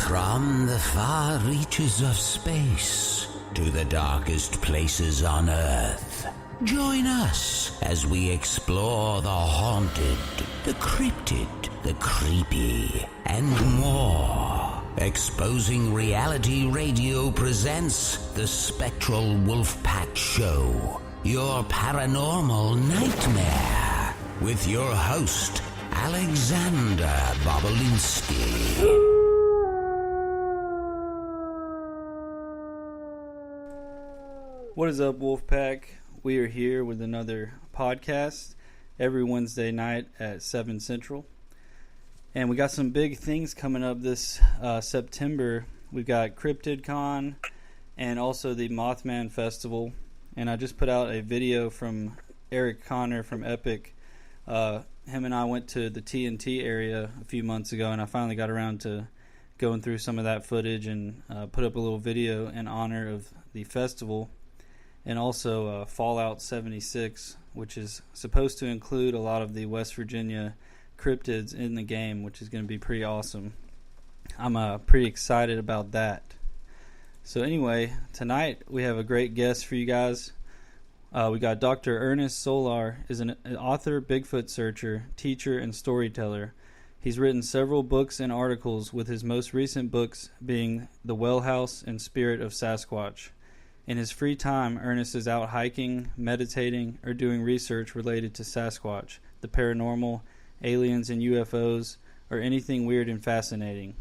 From the far reaches of space to the darkest places on Earth, join us as we explore the haunted, the cryptid, the creepy, and more. Exposing Reality Radio presents The Spectral Wolfpack Show, your paranormal nightmare, with your host, Alexander Bobolinsky. What is up, Wolfpack? We are here with another podcast every Wednesday night at 7 Central. And we got some big things coming up this September. We've got CryptidCon and also the Mothman Festival. And I just put out a video from Eric Connor from Epic. Him and I went to the TNT area a few months ago, and I finally got around to going through some of that footage and put up a little video in honor of the festival. And also Fallout 76, which is supposed to include a lot of the West Virginia cryptids in the game, which is going to be pretty awesome. I'm pretty excited about that. So anyway, tonight we have a great guest for you guys. We got Dr. Ernest Solar, is an author, Bigfoot searcher, teacher, and storyteller. He's written several books and articles, with his most recent books being The Well House and Spirit of Sasquatch. In his free time, Ernest is out hiking, meditating, or doing research related to Sasquatch, the paranormal, aliens and UFOs, or anything weird and fascinating.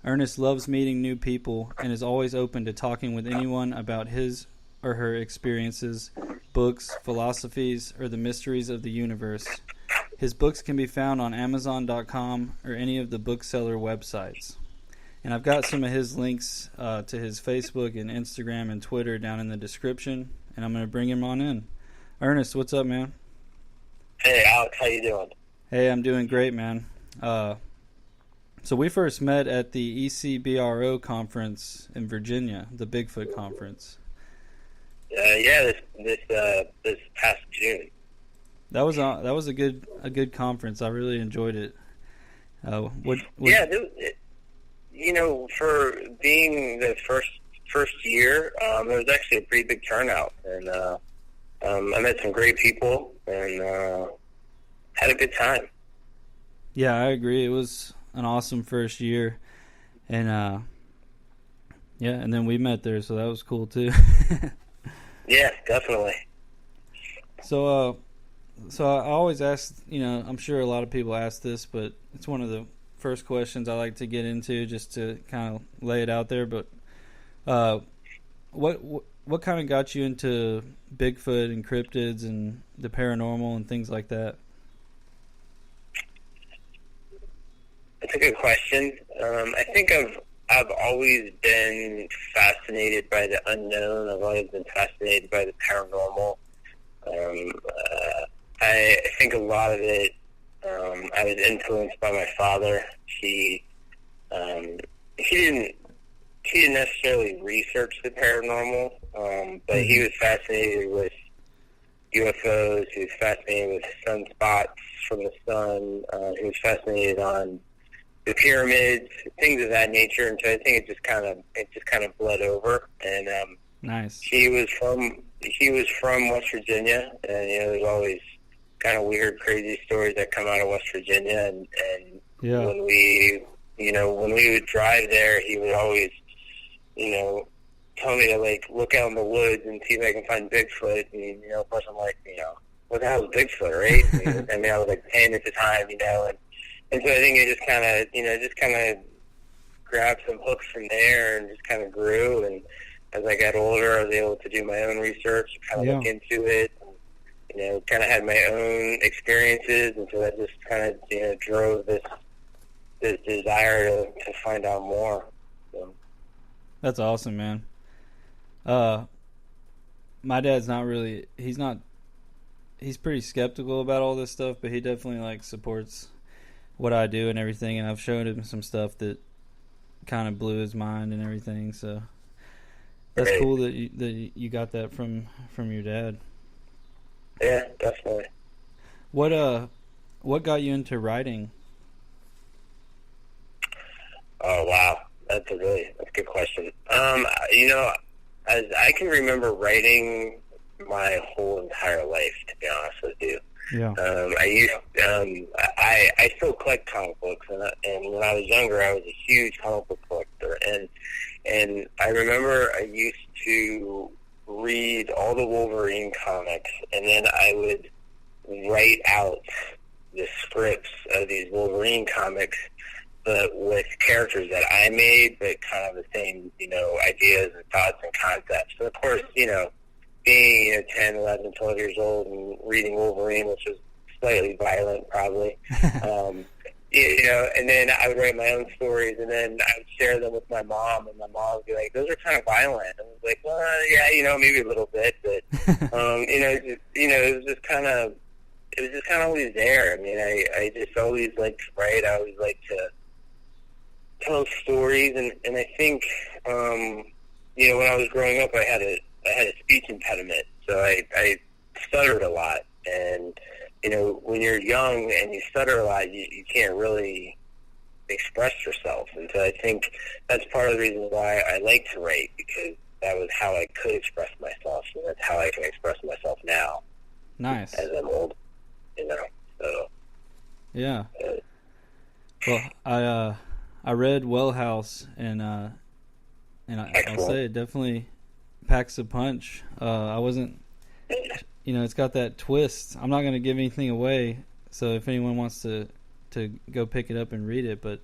Ernest loves meeting new people and is always open to talking with anyone about his or her experiences, books, philosophies, or the mysteries of the universe. His books can be found on Amazon.com or any of the bookseller websites. And I've got some of his links to his Facebook and Instagram and Twitter down in the description, and I'm going to bring him on in. Ernest, what's up, man? Hey, Alex, how you doing? Hey, I'm doing great, man. So we first met at the ECBRO conference in Virginia, the Bigfoot conference. This past June. That was a good conference. I really enjoyed it. For being the first year, it was actually a pretty big turnout, and I met some great people and had a good time. Yeah, I agree. It was an awesome first year, and and then we met there, so that was cool too. Yeah, definitely. So I always ask, I'm sure a lot of people ask this, but it's one of the first questions I like to get into, just to kind of lay it out there. But what kind of got you into Bigfoot and cryptids and the paranormal and things like that? That's a good question. I think I've always been fascinated by the unknown. I've always been fascinated by the paranormal. I think a lot of it, I was influenced by my father. He didn't necessarily research the paranormal, but he was fascinated with UFOs. He was fascinated with sunspots from the sun. He was fascinated on the pyramids, things of that nature. And so I think it just kind of bled over. And nice. He was from West Virginia, and there's always kind of weird, crazy stories that come out of West Virginia. And yeah. when we would drive there, he would always, tell me to look out in the woods and see if I can find Bigfoot. And of course I'm like, what the hell is Bigfoot, right? I was 10 at the time, and so I think it just kind of grabbed some hooks from there and just kind of grew. And as I got older, I was able to do my own research, kind of look into it. Kind of had my own experiences, and so that just kind of, drove this desire to find out more. So. That's awesome, man. My dad's not really, he's pretty skeptical about all this stuff, but he definitely supports what I do and everything, and I've showed him some stuff that kind of blew his mind and everything, so that's Great. Cool that you got that from your dad. Yeah, definitely. What got you into writing? Oh, wow. That's a good question. You know, as I can remember writing my whole entire life, to be honest with you. Yeah. I still collect comic books, and when I was younger, I was a huge comic book collector, and I remember I used to read all the Wolverine comics, and then I would write out the scripts of these Wolverine comics, but with characters that I made, but kind of the same, you know, ideas and thoughts and concepts. So, of course, you know, being, you know, 10, 11, 12 years old and reading Wolverine, which was slightly violent, probably, you know, and then I would write my own stories, and then I would share them with my mom, and my mom would be like, those are kind of violent. And I was like, well, yeah, you know, maybe a little bit, but, it was just kind of always there. I mean, I just always liked to write. I always liked to tell stories, and I think, you know, when I was growing up, I had a speech impediment, so I stuttered a lot, and, you know, when you're young and you stutter a lot, you can't really express yourself, and so I think that's part of the reason why I like to write, because that was how I could express myself, and that's how I can express myself now. Nice. As I'm old, you know, so. Yeah. Well, I read Well House, and I'll say it definitely packs a punch. I wasn't, you know, it's got that twist. I'm not going to give anything away, so if anyone wants to go pick it up and read it, but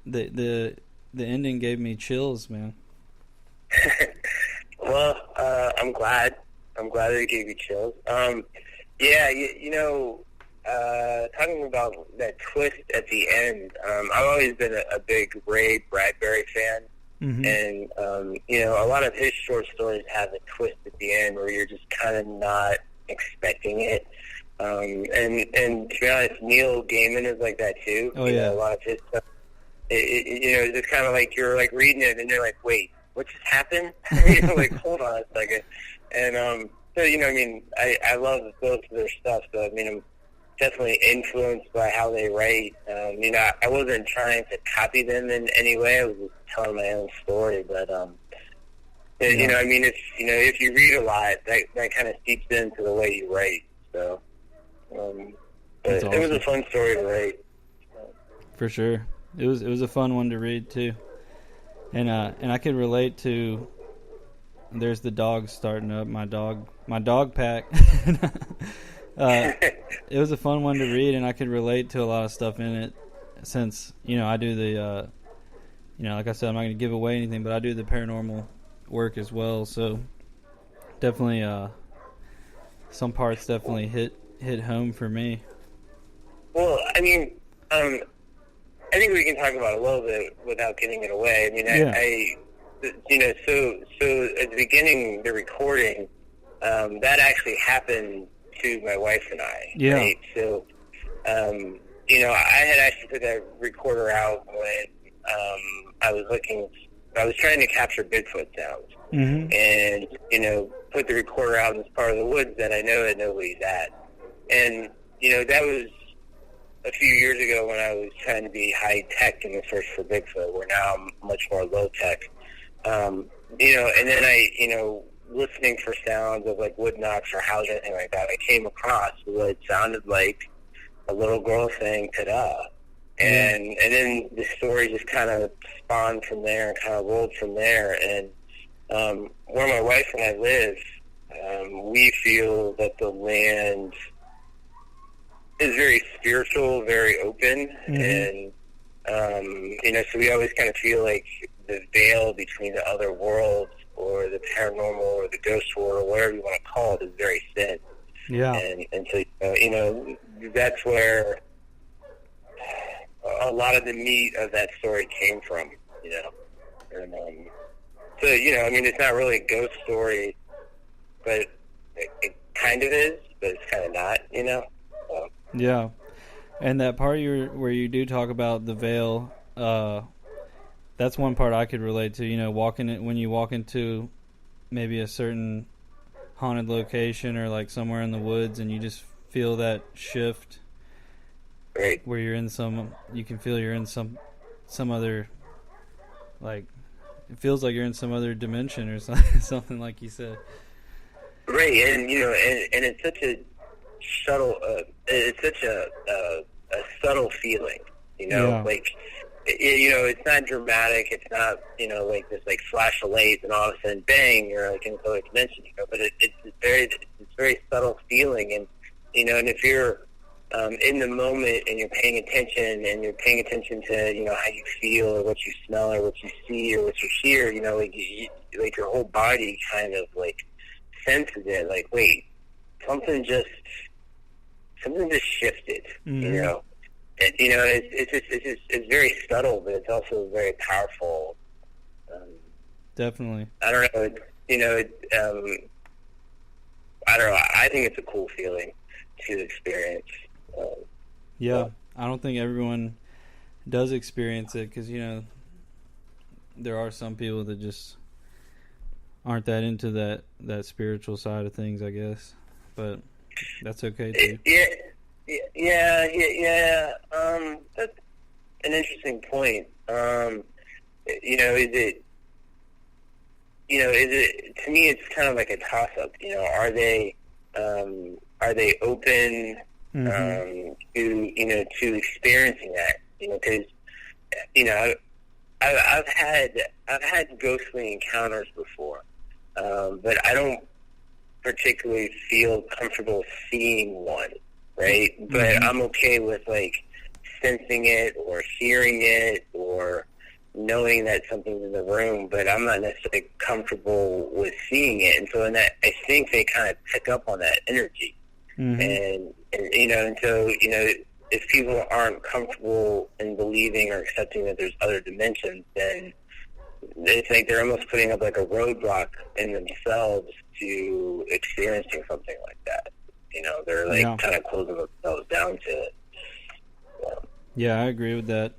the ending gave me chills, man. Well, I'm glad that it gave you chills. Yeah, you know, talking about that twist at the end, I've always been a big Ray Bradbury fan. Mm-hmm. And, you know, a lot of his short stories have a twist at the end where you're just kind of not expecting it. And to be honest, Neil Gaiman is like that too. Oh, you yeah. know, a lot of his stuff, you know, it's just kind of like you're like reading it and you're like, wait, what just happened? You know, like, hold on a second. And, so, you know, I mean, I love both of their stuff, so, I mean, I'm definitely influenced by how they write. You know, I wasn't trying to copy them in any way. I was just telling my own story. But, you know, I mean, if you read a lot, that kind of seeps into the way you write. So, but awesome. It was a fun story to write. For sure. It was a fun one to read, too. And I could relate to, there's the dog starting up, my dog pack. It was a fun one to read, and I could relate to a lot of stuff in it, since, you know, I do the, you know, like I said, I'm not going to give away anything, but I do the paranormal work as well, so definitely, some parts definitely hit home for me. Well, I mean, I think we can talk about it a little bit without giving it away. I mean, I you know, so at the beginning, the recording, that actually happened to my wife and I. Yeah. Right? So, you know, I had actually put that recorder out when I was trying to capture Bigfoot sounds. Mm-hmm. And, you know, put the recorder out in this part of the woods that I know that nobody's at. And, you know, that was a few years ago when I was trying to be high-tech in the search for Bigfoot, where now I'm much more low-tech. You know, and then you know, listening for sounds of like wood knocks or howls or anything like that, I came across what sounded like a little girl saying "ta-da," and then the story just kind of spawned from there and kind of rolled from there. And where my wife and I live, we feel that the land is very spiritual, very open, and you know, so we always kind of feel like the veil between the other worlds or the paranormal or the ghost world or whatever you want to call it is very thin. Yeah. And so, you know, that's where a lot of the meat of that story came from, you know. And, so, you know, I mean, it's not really a ghost story, but it kind of is, but it's kind of not, you know. So. Yeah. And that part where you do talk about the veil, that's one part I could relate to. You know, when you walk into maybe a certain haunted location or like somewhere in the woods, and you just feel that shift, right? Where you can feel you're in some other Like, it feels like you're in some other dimension or something, something like you said. Right, and and it's such a subtle, a subtle feeling, Yeah. like, it's not dramatic, it's not, like this, like, flash of light, and all of a sudden, bang, you're, like, in this other dimension, but it's very subtle feeling, and, and if you're, in the moment, and you're paying attention, to, how you feel, or what you smell, or what you see, or what you hear, like your whole body kind of, like, senses it, like, wait, something just shifted, Mm-hmm. And, it's very subtle, but it's also very powerful. Definitely. I don't know, I don't know, I think it's a cool feeling to experience. Yeah, I don't think everyone does experience it because, there are some people that just aren't that into that spiritual side of things, I guess. But that's okay, too. Yeah. That's an interesting point. To me, it's kind of like a toss-up. Are they open to experiencing that? Because I've had ghostly encounters before, but I don't particularly feel comfortable seeing one, right? But I'm okay with, like, sensing it or hearing it or knowing that something's in the room, but I'm not necessarily comfortable with seeing it. And so I think they kind of pick up on that energy. And so, if people aren't comfortable in believing or accepting that there's other dimensions, then it's like they're almost putting up, like, a roadblock in themselves to experiencing something like that. They're, like, kind of closing themselves down to it. Yeah, I agree with that.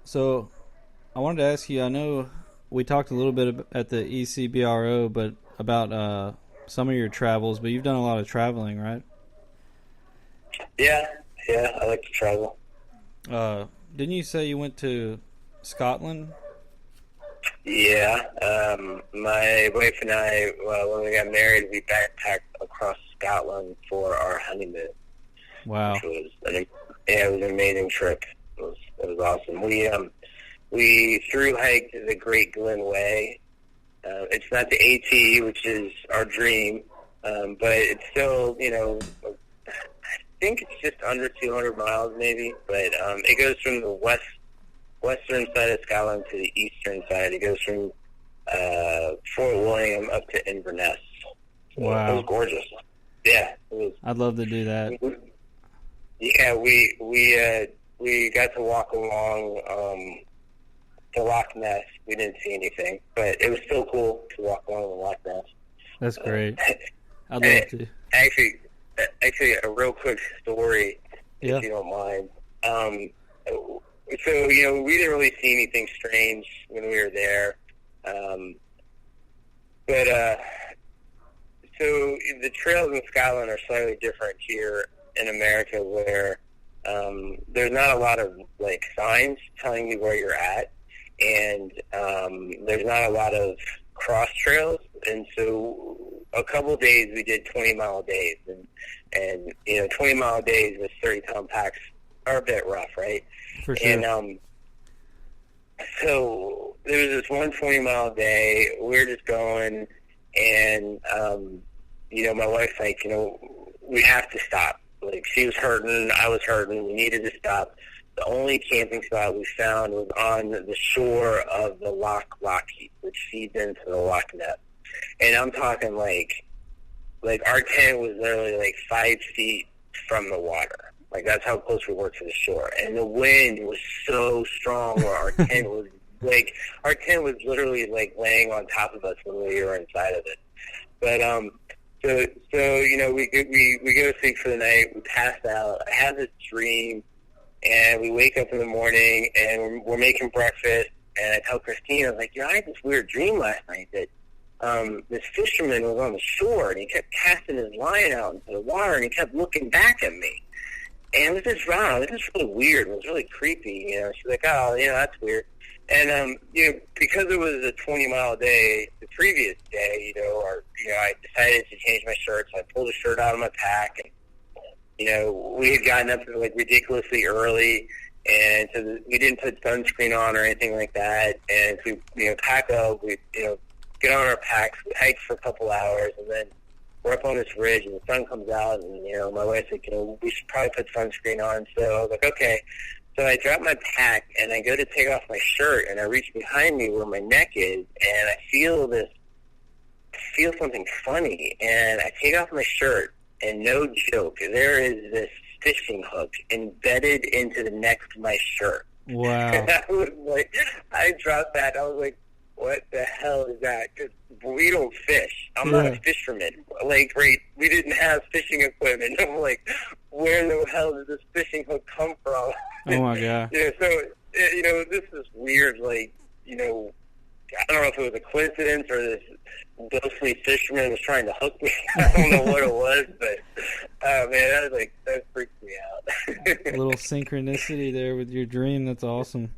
So I wanted to ask you, I know we talked a little bit at the ECBRO, but about some of your travels, but you've done a lot of traveling, right? Yeah, I like to travel. Didn't you say you went to Scotland? Yeah, my wife and I, when we got married, we backpacked across Scotland for our honeymoon. Wow. Which was it was an amazing trip. It was awesome. We thru hiked the Great Glen Way. It's not the AT, which is our dream, but it's still, I think it's just under 200 miles maybe, but it goes from the western side of Scotland to the eastern side. It goes from Fort William up to Inverness. So wow. It was gorgeous. Yeah, it was. I'd love to do that. Yeah, we got to walk along the Loch Ness. We didn't see anything, but it was still cool to walk along the Loch Ness. That's great. I'd love to. Actually, a real quick story, if you don't mind. So, we didn't really see anything strange when we were there. So the trails in Scotland are slightly different here in America, where there's not a lot of, like, signs telling you where you're at, and there's not a lot of cross trails. And so a couple of days we did 20-mile days, and 20-mile days with 30-pound packs are a bit rough, right? For sure. And so there was this one 20-mile day. We were just going, and my wife's like, we have to stop. Like, she was hurting, I was hurting, we needed to stop. The only camping spot we found was on the shore of the Loch Lochy, which feeds into the Loch Ness. And I'm talking like our tent was literally like 5 feet from the water. Like, that's how close we were to the shore. And the wind was so strong where our tent was literally like laying on top of us when we were inside of it. But so we go to sleep for the night. We passed out. I had this dream, and we wake up in the morning, and we're making breakfast. And I tell Christine, I was like, I had this weird dream last night that this fisherman was on the shore, and he kept casting his line out into the water, and he kept looking back at me. And it was just wrong. It was just really weird. It was really creepy. You know, she's like, oh, you know, that's weird. And you know, because it was a 20-mile day, the previous day, you know, I decided to change my shirt, so I pulled a shirt out of my pack, and you know, we had gotten up like ridiculously early, and so we didn't put sunscreen on or anything like that. And so we, you know, pack up, we, you know, get on our packs, we hike for a couple hours, and then we're up on this ridge, and the sun comes out, and you know, my wife's like, you know, we should probably put sunscreen on. So I was like, okay. So I drop my pack, and I go to take off my shirt, and I reach behind me where my neck is, and I feel something funny, and I take off my shirt, and no joke, there is this fishing hook embedded into the neck of my shirt. Wow. And I was like, I dropped that, I was like, what the hell is that? Because we don't fish. I'm not a fisherman. Like, right, we didn't have fishing equipment. I'm like, where the hell did this fishing hook come from? Oh, my God. Yeah, so, you know, this is weird. Like, you know, I don't know if it was a coincidence or this ghostly fisherman was trying to hook me. I don't know what it was, but, man, that freaked me out. A little synchronicity there with your dream. That's awesome.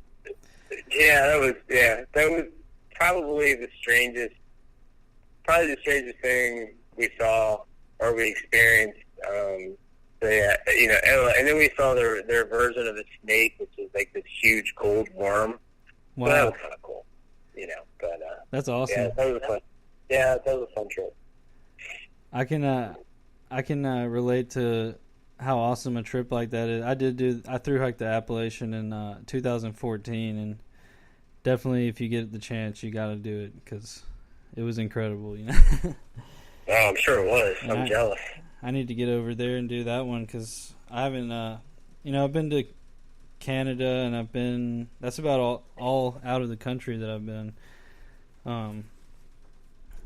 Yeah, that was probably the strangest thing we saw or we experienced. You know, and then we saw their version of a snake, which is like this huge gold worm. Wow, so that was kind of cool, you know. But that's awesome. Yeah, that was fun. Yeah, that was a fun trip. I can relate to how awesome a trip like that is. I thru hiked the Appalachian in 2014, and definitely, if you get the chance, you got to do it because it was incredible. You know. Oh, I'm sure it was. I'm jealous. I need to get over there and do that one because I haven't. You know, I've been to Canada, and that's about all out of the country that I've been.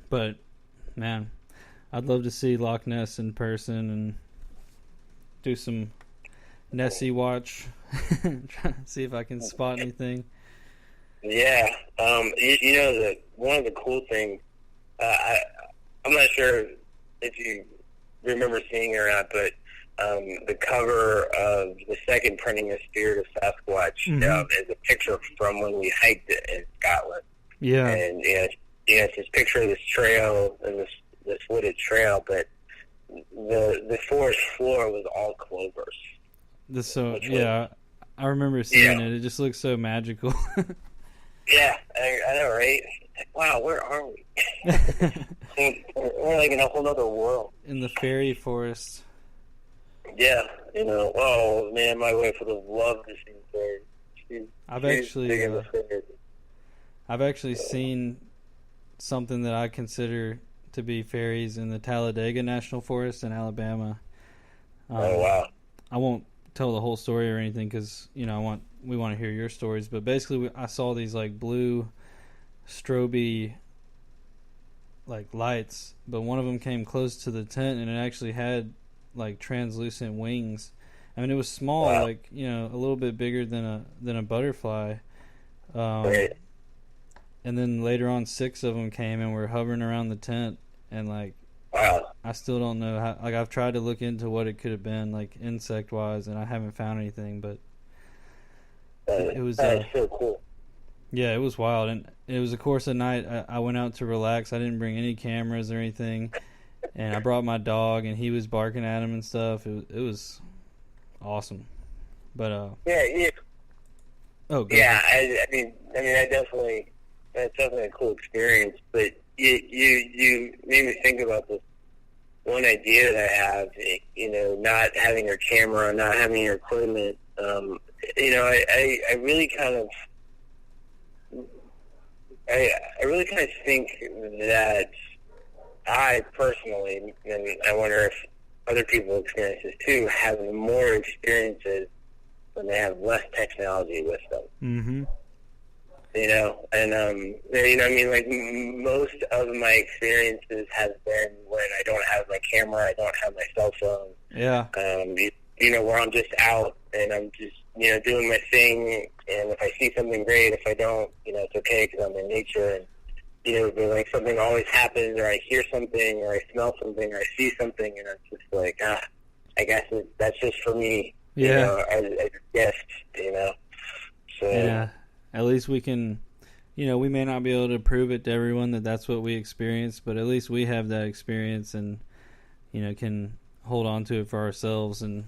But man, I'd love to see Loch Ness in person and do some Nessie watch. Try to see if I can spot anything. Yeah, you know that one of the cool things. I'm not sure if you remember seeing it or not, but the cover of the second printing of Spirit of Sasquatch is a picture from when we hiked it in Scotland. Yeah, and it's this picture of this trail and this wooded trail, but the forest floor was all clovers. I remember seeing it. It just looks so magical. Yeah, I know, right? Wow, where are we? We're like in a whole other world. In the fairy forest. Yeah, you know. Oh man, my wife would have loved to see fairies. I've actually seen something that I consider to be fairies in the Talladega National Forest in Alabama. Oh wow! I won't tell the whole story or anything because we want to hear your stories. But basically, I saw these like blue strobe like lights, but one of them came close to the tent and it actually had like translucent wings. I mean, it was small, like a little bit bigger than a butterfly. Right. And then later on, 6 of them came and were hovering around the tent, and like, wow. I still don't know how. Like, I've tried to look into what it could have been, like insect wise, and I haven't found anything. But it was so cool. Yeah, it was wild, and it was, of course, a night I went out to relax. I didn't bring any cameras or anything, and I brought my dog, and he was barking at him and stuff. It was awesome. But yeah. Oh, good. Yeah, I mean, that's definitely a cool experience. But you made me think about this one idea that I have. Not having your camera, not having your equipment. I really kind of. I really kind of think that I personally, and I wonder if other people experience this too, have more experiences when they have less technology with them. Mm-hmm. Like most of my experiences have been when I don't have my camera, I don't have my cell phone. Yeah. Where I'm just out and I'm just, doing my thing. And if I see something great, if I don't, it's okay because I'm in nature. And, but like something always happens, or I hear something, or I smell something, or I see something, and it's just like, I guess that's just for me. you Yeah. know, as a guest, you know. So Yeah. At least we can, you know, we may not be able to prove it to everyone that that's what we experienced, but at least we have that experience and, you know, can hold on to it for ourselves. And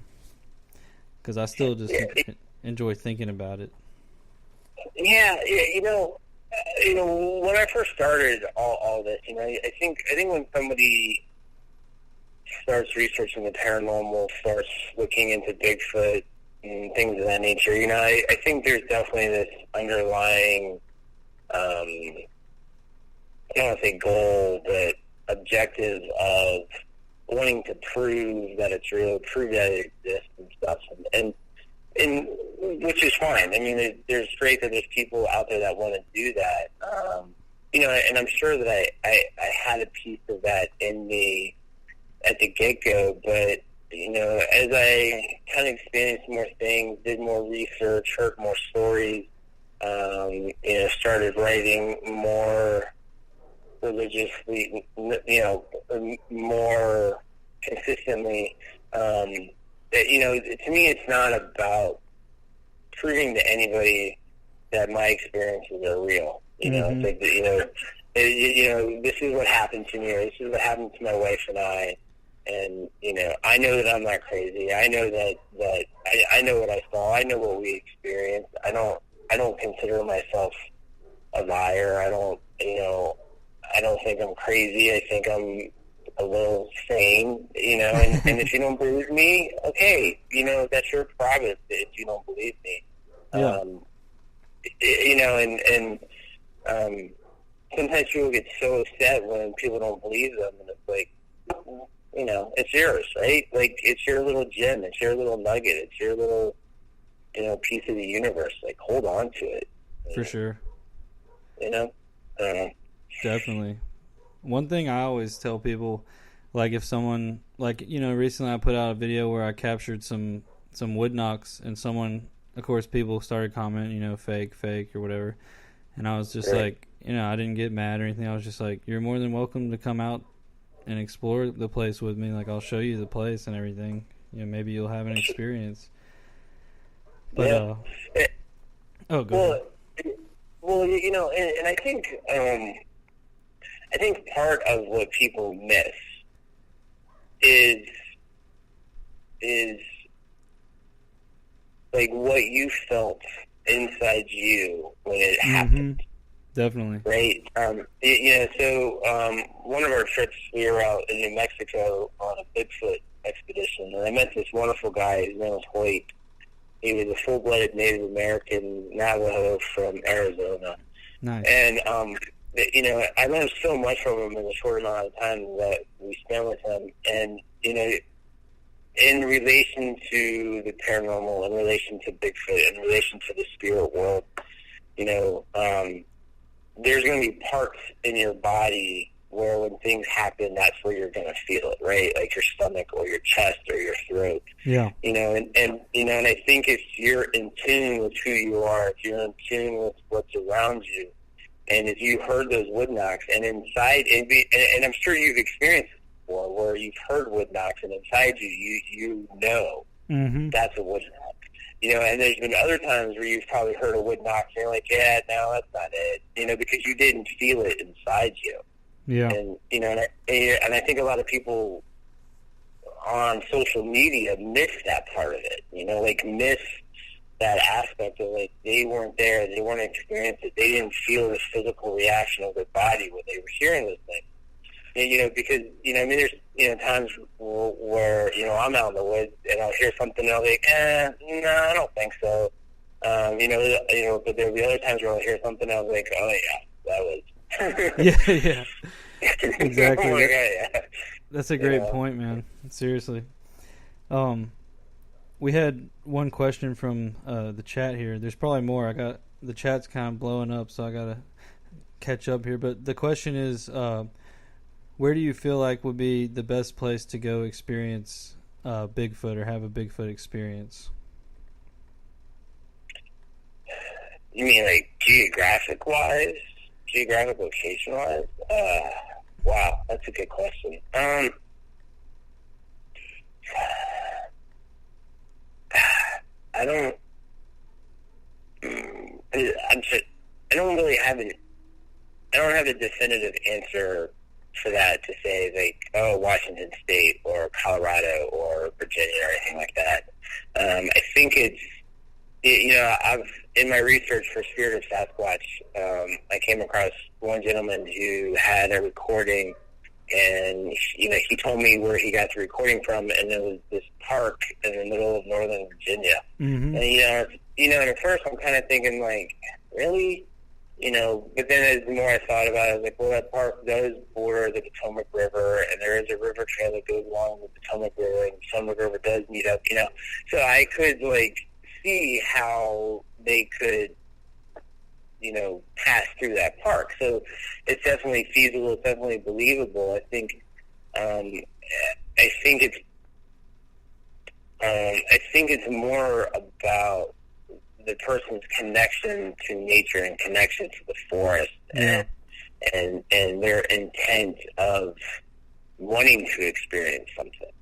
because I still just enjoy thinking about it. yeah, you know, when I first started all this, you know, I think when somebody starts researching the paranormal, starts looking into Bigfoot and things of that nature, you know, I think there's definitely this underlying, I don't want to say goal, but objective of wanting to prove that it's real, prove that it exists and stuff, and which is fine. I mean, there's great that there's people out there that want to do that, you know, and I'm sure that I had a piece of that in me at the get-go, but, you know, as I kind of experienced more things, did more research, heard more stories, you know, started writing more religiously, you know, more consistently, you know, to me it's not about proving to anybody that my experiences are real. You know, it's like, you know, this is what happened to me, or this is what happened to my wife and I. And, you know, I know that I'm not crazy. I know that I know what I saw. I know what we experienced. I don't consider myself a liar. I don't think I'm crazy. I think I'm a little sane, you know, and if you don't believe me, okay, you know, that's your prerogative if you don't believe me. Yeah. You know, and sometimes people get so upset when people don't believe them, and it's like, you know, it's yours, right? Like, it's your little gem, it's your little nugget, it's your little, you know, piece of the universe. Like, hold on to it. For sure. You know? I don't know. Definitely. One thing I always tell people, like, if someone, like, you know, recently I put out a video where I captured some wood knocks, and someone, of course, people started commenting, you know, fake, or whatever. And I was just like, you know, I didn't get mad or anything. I was just like, you're more than welcome to come out and explore the place with me. Like, I'll show you the place and everything. You know, maybe you'll have an experience. But, yeah. Go ahead. Well, you know, and I think part of what people miss is like what you felt inside you when it happened. Definitely. Right. You know, so one of our trips, we were out in New Mexico on a Bigfoot expedition, and I met this wonderful guy. His name was Hoyt. He was a full-blooded Native American Navajo from Arizona. Nice. And, you know, I learned so much from him in a short amount of time that we spent with him. And, you know, in relation to the paranormal, in relation to Bigfoot, in relation to the spirit world, you know, there's going to be parts in your body where when things happen, that's where you're going to feel it, right? Like your stomach or your chest or your throat. Yeah. You know, and you know, and I think if you're in tune with who you are, if you're in tune with what's around you, and if you heard those wood knocks, and inside, and I'm sure you've experienced it before, where you've heard wood knocks, and inside you know that's a wood knock. You know, and there's been other times where you've probably heard a wood knock, and you're like, yeah, no, that's not it. You know, because you didn't feel it inside you. Yeah. And, you know, and I think a lot of people on social media miss that part of it, you know, like miss that aspect of, like, they weren't there, they weren't experiencing it, they didn't feel the physical reaction of their body when they were hearing those things. And, you know, because, you know, I mean, there's, you know, times where, you know, I'm out in the woods and I'll hear something and I'll be like, no, I don't think so. You know, but there'll be other times where I'll hear something and I'll be like, oh, yeah, that was... yeah. Exactly. Oh my God, yeah. That's a great point, man. Seriously. We had one question from the chat here. There's probably more. The chat's kind of blowing up, so I gotta catch up here. But the question is, where do you feel like would be the best place to go experience Bigfoot or have a Bigfoot experience? You mean like geographic location-wise? Wow, that's a good question. I don't. I don't really have an. I don't have a definitive answer for that to say like, oh, Washington State or Colorado or Virginia or anything like that. I think it's, I've in my research for Spirit of Sasquatch, I came across one gentleman who had a recording, and he told me where he got the recording from, and it was this park in the middle of Northern Virginia. Mm-hmm. And and at first I'm kind of thinking like, really. But then as the more I thought about it, I was like, well, that park does border the Potomac River, and there is a river trail that goes along the Potomac River, and the Potomac River does meet up, So I could, see how they could, pass through that park. So it's definitely feasible. It's definitely believable. I think it's more about the person's connection to nature and connection to the forest, and their intent of wanting to experience something.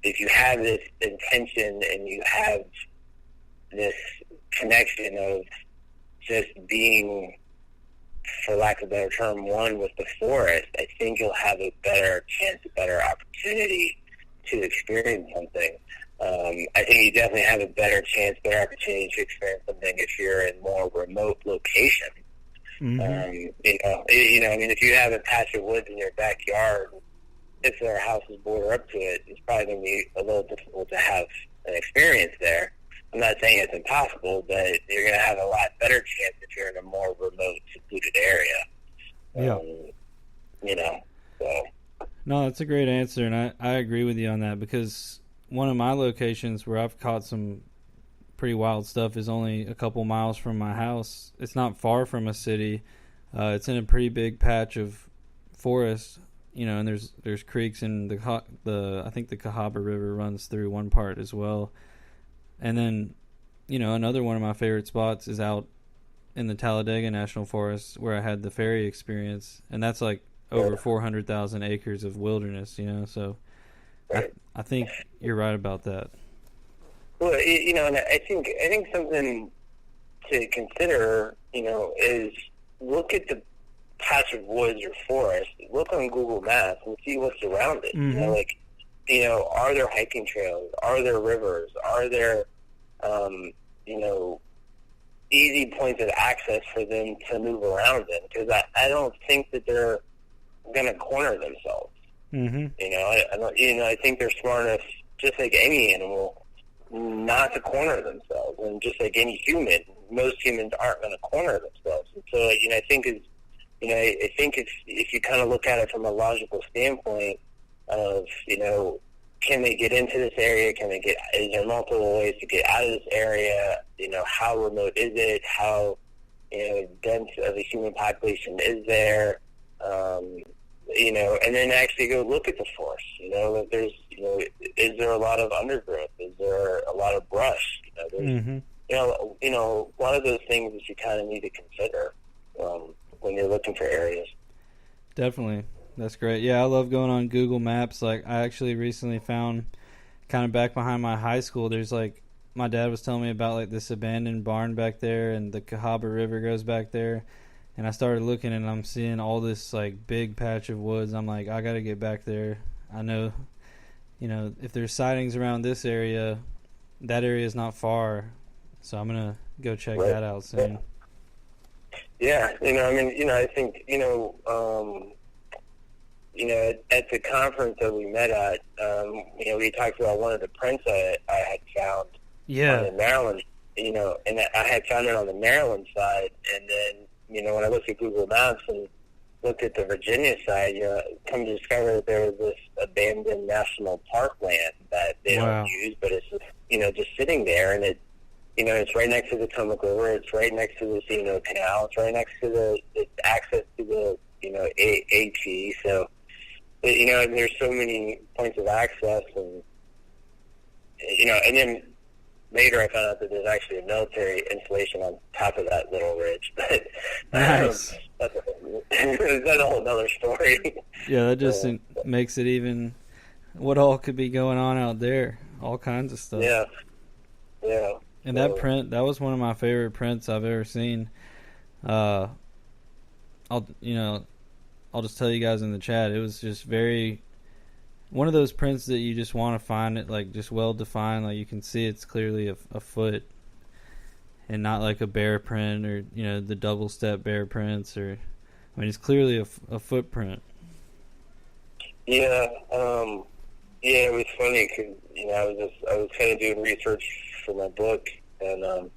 If you have this intention and you have this connection of just being, for lack of a better term, one with the forest, I think you'll have a better chance, a better opportunity to experience something. I think you definitely have a better chance, better opportunity to experience something if you're in more remote locations. Mm-hmm. If you have a patch of woods in your backyard, if there are houses border up to it, it's probably going to be a little difficult to have an experience there. I'm not saying it's impossible, but you're going to have a lot better chance if you're in a more remote, secluded area. So. No, that's a great answer, and I agree with you on that, because one of my locations where I've caught some pretty wild stuff is only a couple miles from my house. It's not far from a city. It's in a pretty big patch of forest, and there's creeks, and I think the Cahaba River runs through one part as well. And then, another one of my favorite spots is out in the Talladega National Forest, where I had the ferry experience, and that's like over 400,000 acres of wilderness, so right. I think you're right about that. Well, and I think something to consider, is look at the patch of woods or forest, look on Google Maps and see what's around it. Mm-hmm. Are there hiking trails? Are there rivers? Are there, easy points of access for them to move around in? Because I don't think that they're going to corner themselves. Mm-hmm. I think they're smart enough, just like any animal, not to corner themselves. And just like any human, most humans aren't going to corner themselves. And so, I think if you kind of look at it from a logical standpoint of, can they get into this area? Is there multiple ways to get out of this area? How remote is it? How, dense of a human population is there? And then actually go look at the forest. If there's, is there a lot of undergrowth? Is there a lot of brush? Mm-hmm. A lot of those things that you kind of need to consider when you're looking for areas. Definitely. That's great. Yeah, I love going on Google Maps. Like, I actually recently found, kind of back behind my high school, there's my dad was telling me about this abandoned barn back there, and the Cahaba River goes back there. And I started looking, and I'm seeing all this big patch of woods. I'm like, I got to get back there. I know, if there's sightings around this area, that area is not far. So I'm going to go check that out soon. Yeah. I think, at the conference that we met at, we talked about one of the prints I had found on the Maryland, and I had found it on the Maryland side. And then, when I looked at Google Maps and looked at the Virginia side, come to discover that there was this abandoned national park land that they don't use, but it's just sitting there, and it's right next to the Potomac River, it's right next to the Canal, it's right next to the access to the AT. So, there's so many points of access, and and then later I found out that there's actually a military installation on top of that little ridge. But nice. That's a whole other story. Yeah, that just makes it even what all could be going on out there. All kinds of stuff. Yeah. Yeah. And that print, that was one of my favorite prints I've ever seen. I'll just tell you guys in the chat, it was just very, one of those prints that you just want to find it, like, just well defined, like you can see it's clearly a foot, and not like a bear print, or the double step bear prints, or it's clearly a footprint. Yeah. Yeah, it was funny because I was kind of doing research for my book, and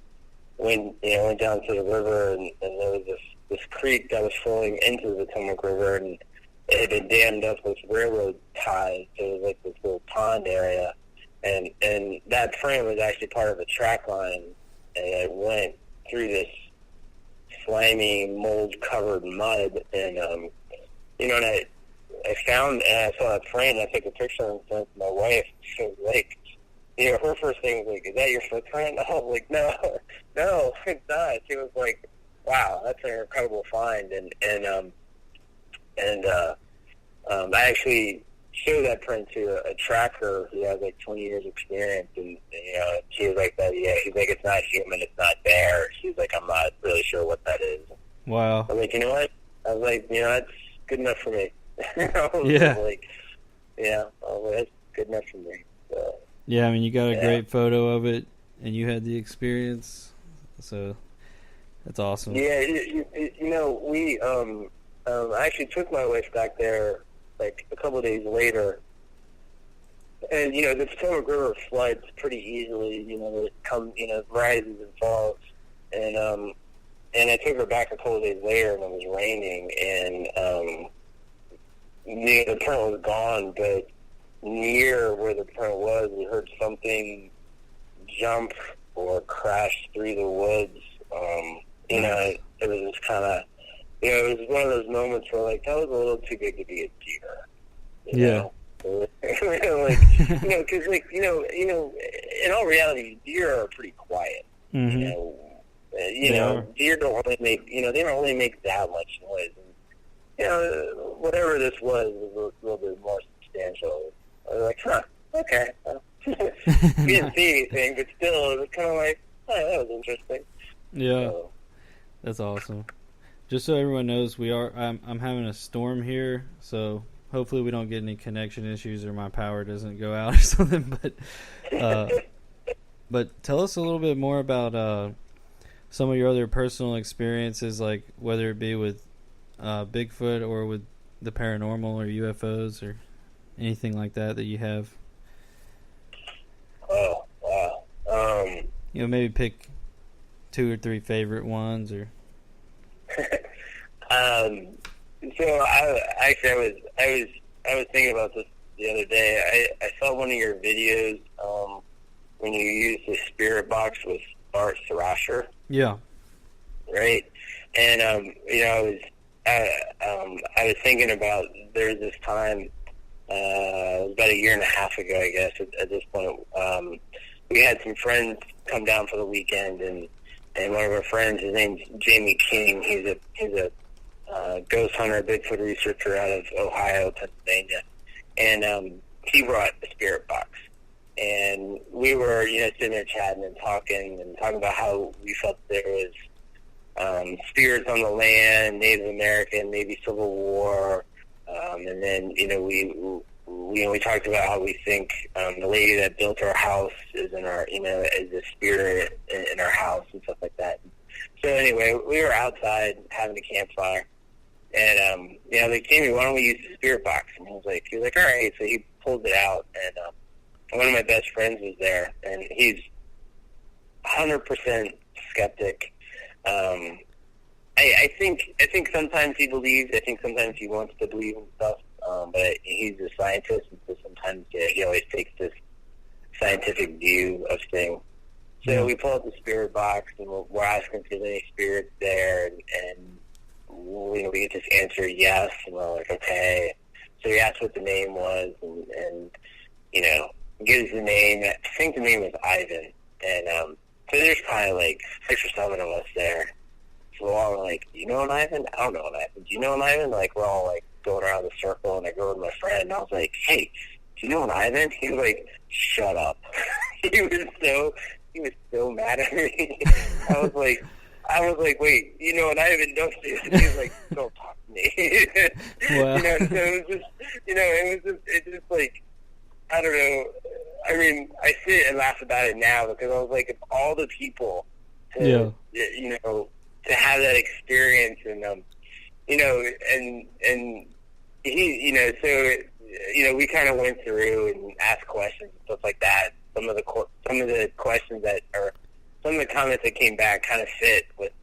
went down to the river, and there was this creek that was flowing into the Potomac River, and it had been dammed up with railroad ties. So it was like this little pond area, and that print was actually part of a track line, and it went through this slimy, mold-covered mud, and and I found, and I saw that print, and I took a picture and sent it to my wife. She was like, her first thing was like, "Is that your footprint?" I was like, no, it's not. She was like, "Wow, that's an incredible find," and I actually showed that print to a tracker who has like 20 years experience, and she was like, "That, yeah." She's like, "It's not human, it's not bear." She's like, "I'm not really sure what that is." Wow. I'm like, you know what? I was like, that's good enough for me. Yeah. I was like, that's good enough for me. So, yeah, you got a great photo of it, and you had the experience, so that's awesome. Yeah, we I actually took my wife back there like a couple of days later, and the Potomac River floods pretty easily. It comes, rises and falls, and I took her back a couple of days later, and it was raining, and the print was gone, but near where the print was, we heard something jump or crash through the woods. It was just kind of, it was one of those moments where, like, that was a little too big to be a deer. Yeah. Because, in all reality, deer are pretty quiet. Mm-hmm. Deer don't really make, they don't really make that much noise. Whatever this was a little bit more substantial. I was like, okay. We didn't see anything, but still, it was kind of like, that was interesting. Yeah, that's awesome. Just so everyone knows, I'm having a storm here, so hopefully we don't get any connection issues or my power doesn't go out or something. But tell us a little bit more about some of your other personal experiences, like whether it be with Bigfoot or with the paranormal or UFOs or anything like that you have. Oh, wow. Maybe pick 2 or 3 favorite ones, or. So I was thinking about this the other day. I saw one of your videos when you used the spirit box with Art Thrasher. Yeah. Right. And I was thinking about, there was this time, it was about a year and a half ago, I guess, at this point, we had some friends come down for the weekend, and one of our friends, his name's Jamie King, he's a ghost hunter, Bigfoot researcher out of Ohio, Pennsylvania, and he brought a spirit box. And we were, sitting there chatting and talking about how we felt there was spirits on the land, Native American, maybe Civil War, and then we talked about how we think the lady that built our house is in our is a spirit in our house and stuff like that. So anyway, we were outside having a campfire, and they came to me, why don't we use the spirit box? And he was like, all right. So he pulled it out, and one of my best friends was there, and he's 100% skeptic. I think sometimes he believes. I think sometimes he wants to believe in stuff. But he's a scientist, and so sometimes he always takes this scientific view of things. So we pull out the spirit box, and we're asking if there's any spirits there, and we get this answer, yes, and we're like, okay. So he asked what the name was, and gives the name. I think the name was Ivan, and so there's probably like 6 or 7 of us there. So we're all like, you know an Ivan? I don't know an Ivan. Do you know an Ivan? Like, we're all like going around the circle, and I go with my friend, and I was like, hey, do you know an Ivan? He was like, shut up. he was so mad at me. I was like, wait, you know an Ivan, don't you? He was like, don't talk to me. Wow. So it was just like, I don't know. I mean, I sit and laugh about it now because I was like, if all the people to have that experience and and he, we kind of went through and asked questions and stuff like that. Some of the questions some of the comments that came back kind of fit with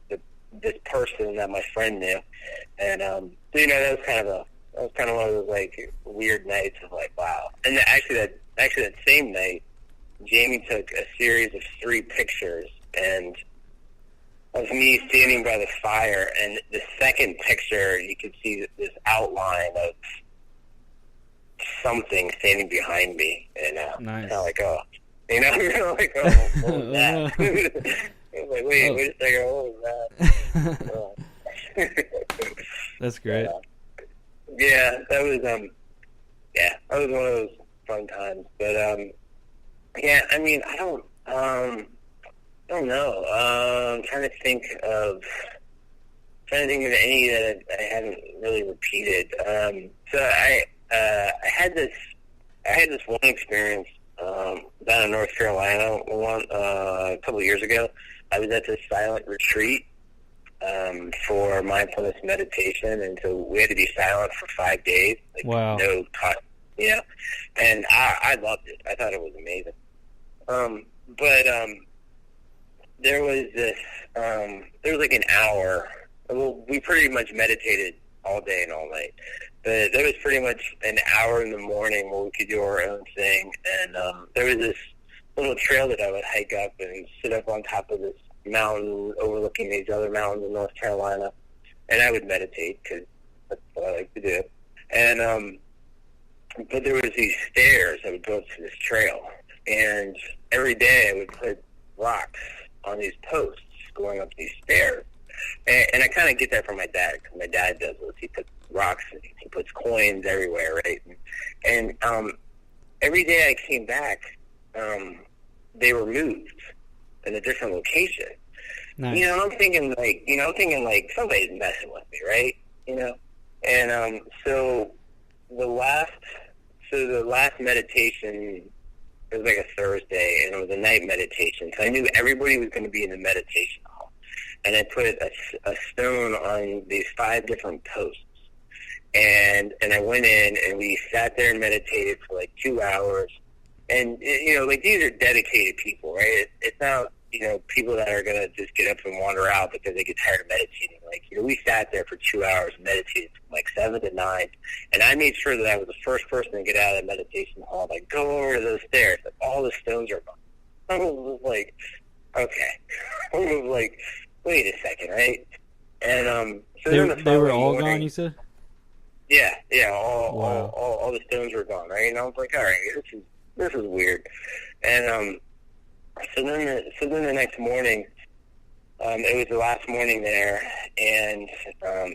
this person that my friend knew, and that was kind of one of those like weird nights of like, wow. And actually that same night, Jamie took a series of 3 pictures and of me standing by the fire, and the second picture you could see this outline of something standing behind me, and nice. kind of like, oh, like, oh, what was that? I was like, wait a second, what was that? That's great. Yeah, that was that was one of those fun times. But yeah, I mean, I don't know. I'm trying to think of any that I haven't really repeated. So I had this one experience down in North Carolina a couple of years ago. I was at this silent retreat for mindfulness meditation, and so we had to be silent for 5 days. Like, wow. No talk, and I loved it. I thought it was amazing. But there was like an hour. Well, we pretty much meditated all day and all night. But there was pretty much an hour in the morning where we could do our own thing, and there was this little trail that I would hike up and sit up on top of this mountain overlooking these other mountains in North Carolina, and I would meditate because that's what I like to do. And but there was these stairs that would go up to this trail, and every day I would put rocks on these posts going up these stairs. And I kind of get that from my dad, because my dad does this. He puts rocks and he puts coins everywhere, right? And every day I came back, they were moved in a different location. Nice. I'm thinking like somebody's messing with me, right? And so the last meditation, it was like a Thursday, and it was a night meditation. So I knew everybody was going to be in the meditation hall. And I put a stone on these 5 different posts. And I went in, and we sat there and meditated for like 2 hours. And, like, these are dedicated people, right? It's not, people that are going to just get up and wander out because they get tired of meditating. Like, we sat there for 2 hours and meditated from like 7 to 9. And I made sure that I was the first person to get out of the meditation hall. Like, go over to those stairs. Like, all the stones are gone. I was like, okay. I was like, wait a second, right? And so they were all morning, gone, you said? Yeah, all the stones were gone, right? And I was like, all right, this is weird. And so then the next morning, it was the last morning there, and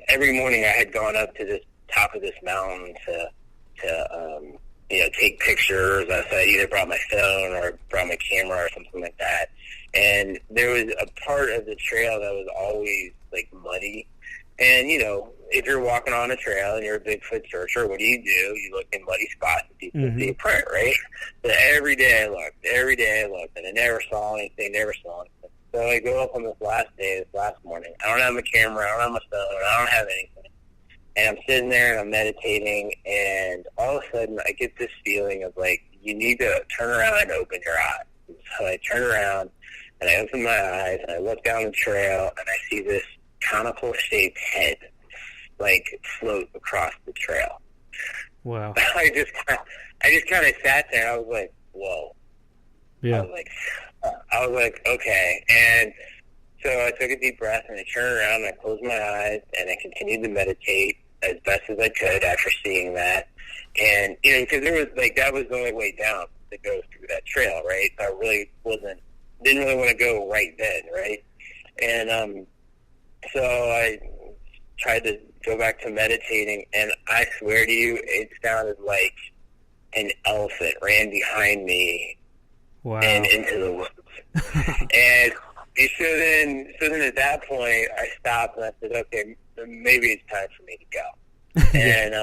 every morning I had gone up to the top of this mountain to take pictures. So I either brought my phone or brought my camera or something like that. And there was a part of the trail that was always like muddy. And if you're walking on a trail and you're a Bigfoot searcher, what do? You look in muddy spots and see a print, right? So every day I looked, and I never saw anything. So I go up on this last morning. I don't have my camera, I don't have my phone, I don't have anything. And I'm sitting there and I'm meditating, and all of a sudden I get this feeling of like, you need to turn around and open your eyes. So I turn around and I open my eyes and I look down the trail and I see this conical shaped head like float across the trail. Wow. I just kind of sat there. I was like, whoa. Yeah. I was like, okay. And so I took a deep breath and I turned around and I closed my eyes and I continued to meditate as best as I could after seeing that. And, because there was that was the only way down to go through that trail, right? I really didn't really want to go right then, right? And so I tried to go back to meditating, and I swear to you, it sounded like an elephant ran behind me. Wow. And into the woods. And so then at that point, I stopped and I said, okay, maybe it's time for me to go. And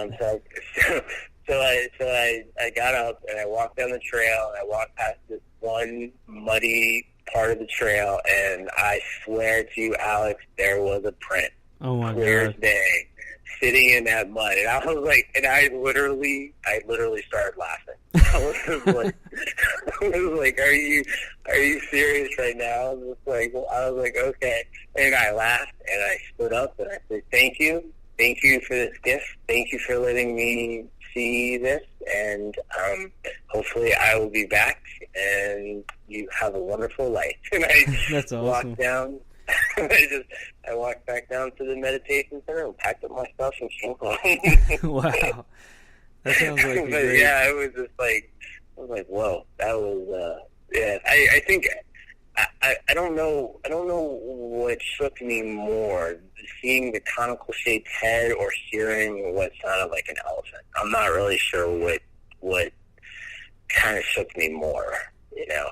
so I got up and I walked down the trail and I walked past this one muddy part of the trail, and I swear to you, Alex, there was a print. Oh my Clear God. as day, sitting in that mud, and I was like, and I literally started laughing. I was like, are you serious right now? I was like, okay, and I laughed and I stood up and I said, thank you for this gift, thank you for letting me see this, and hopefully I will be back, and you have a wonderful life. And I That's awesome. walked down. I walked back down to the meditation center and packed up my stuff and came home. Wow, that sounds like a But great... yeah, it was just like, I was like, whoa, that was yeah. I think I don't know what shook me more, seeing the conical shaped head or hearing what sounded like an elephant. I'm not really sure what kind of shook me more, you know.